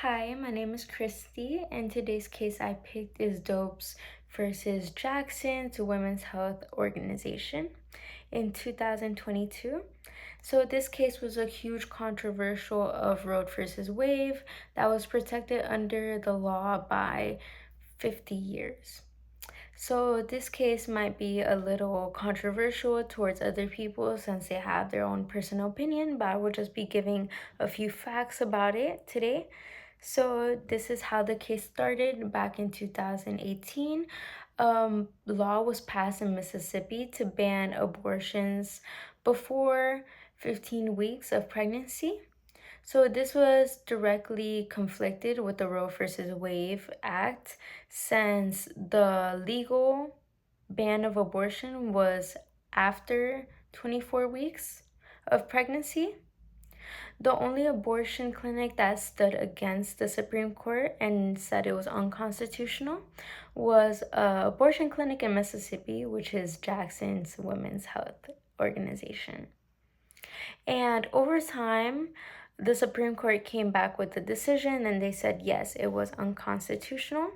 Hi, my name is Christy, and today's case I picked is Dobbs versus Jackson to Women's Health Organization in 2022. So this case was a huge controversial of Roe versus Wade that was protected under the law by 50 years. So this case might be a little controversial towards other people since they have their own personal opinion, but I will just be giving a few facts about it today. So this is how the case started back in 2018. Law was passed in Mississippi to ban abortions before 15 weeks of pregnancy. So this was directly conflicted with the Roe versus Wade Act since the legal ban of abortion was after 24 weeks of pregnancy. The only abortion clinic that stood against the Supreme Court and said it was unconstitutional was an abortion clinic in Mississippi, which is Jackson's Women's Health Organization. And over time, the Supreme Court came back with a decision and they said yes, it was unconstitutional,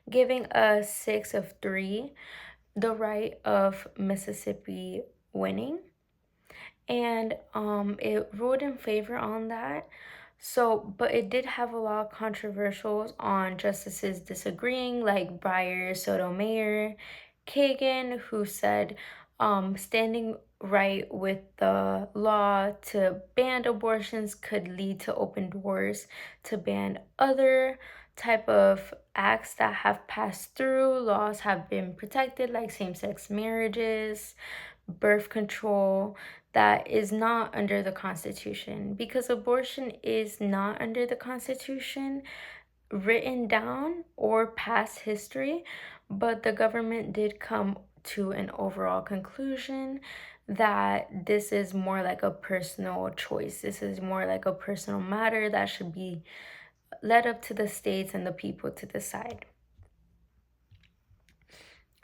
giving a 6-3 the right of Mississippi winning. And it ruled in favor on that. So, but it did have a lot of controversials on justices disagreeing, like Breyer, Sotomayor, Kagan, who said standing right with the law to ban abortions could lead to open doors to ban other type of acts that have passed through. Laws have been protected, like same-sex marriages, birth control, that is not under the Constitution, because abortion is not under the Constitution written down or past history, but the government did come to an overall conclusion that this is more like a personal choice. This is more like a personal matter that should be led up to the states and the people to decide.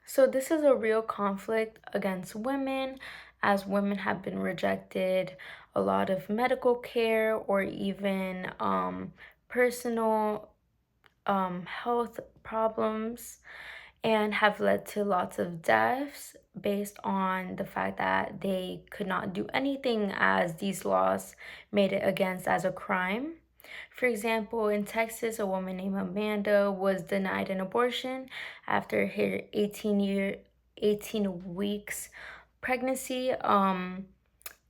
So this is a real conflict against women, as women have been rejected a lot of medical care or even personal health problems, and have led to lots of deaths based on the fact that they could not do anything as these laws made it against as a crime. For example, in Texas, a woman named Amanda was denied an abortion after her 18 weeks pregnancy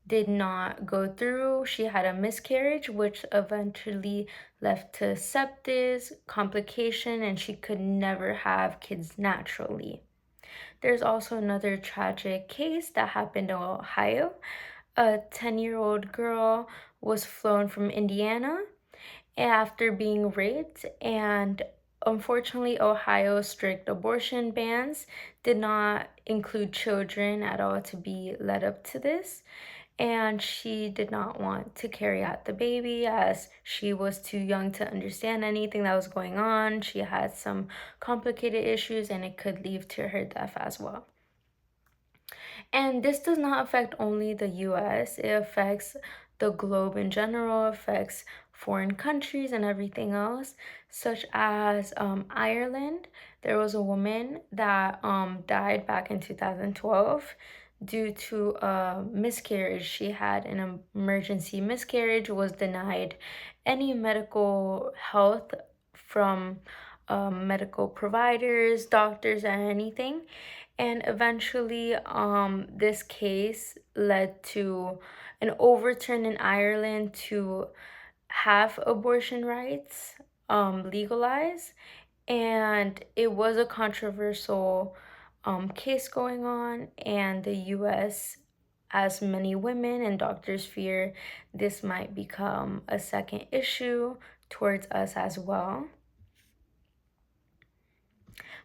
did not go through. She had a miscarriage, which eventually left to sepsis, complication, and she could never have kids naturally. There's also another tragic case that happened in Ohio. A 10-year-old girl was flown from Indiana after being raped, and unfortunately, Ohio's strict abortion bans did not include children at all to be led up to this. And she did not want to carry out the baby as she was too young to understand anything that was going on. She had some complicated issues and it could lead to her death as well. And this does not affect only the US, it affects the globe in general, affects foreign countries and everything else, such as Ireland. There was a woman that died back in 2012 due to a miscarriage. She had an emergency miscarriage, was denied any medical health from medical providers, doctors, and anything. And eventually, this case led to an overturn in Ireland to have abortion rights legalized. And it was a controversial case going on, and the US, as many women and doctors fear, this might become a second issue towards us as well.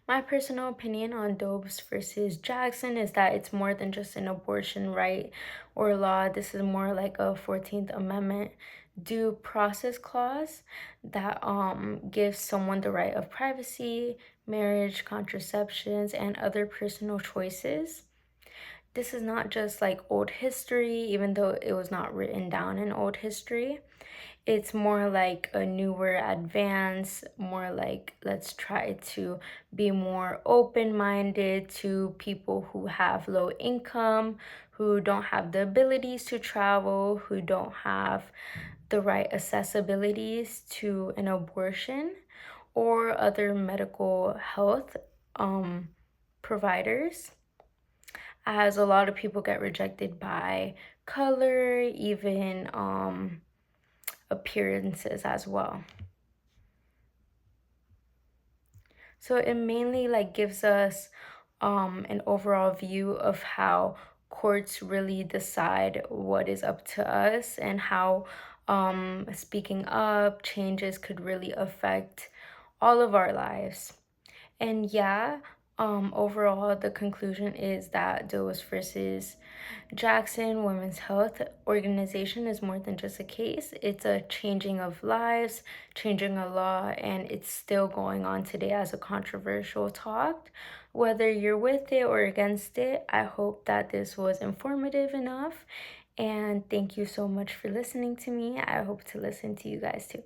My personal opinion on Dobbs versus Jackson is that it's more than just an abortion right or law. This is more like a 14th Amendment due process clause that gives someone the right of privacy, marriage, contraceptions, and other personal choices. This is not just like old history, even though it was not written down in old history. It's more like a newer advance, more like let's try to be more open-minded to people who have low income, who don't have the abilities to travel, who don't have the right accessibilities to an abortion or other medical health um, providers, as a lot of people get rejected by color, even appearances as well. So it mainly like gives us an overall view of how courts really decide what is up to us, and how speaking up changes could really affect all of our lives. And yeah, overall, the conclusion is that Doe's versus Jackson Women's Health Organization is more than just a case. It's a changing of lives, changing a law, and it's still going on today as a controversial talk. Whether you're with it or against it, I hope that this was informative enough. And thank you so much for listening to me. I hope to listen to you guys too.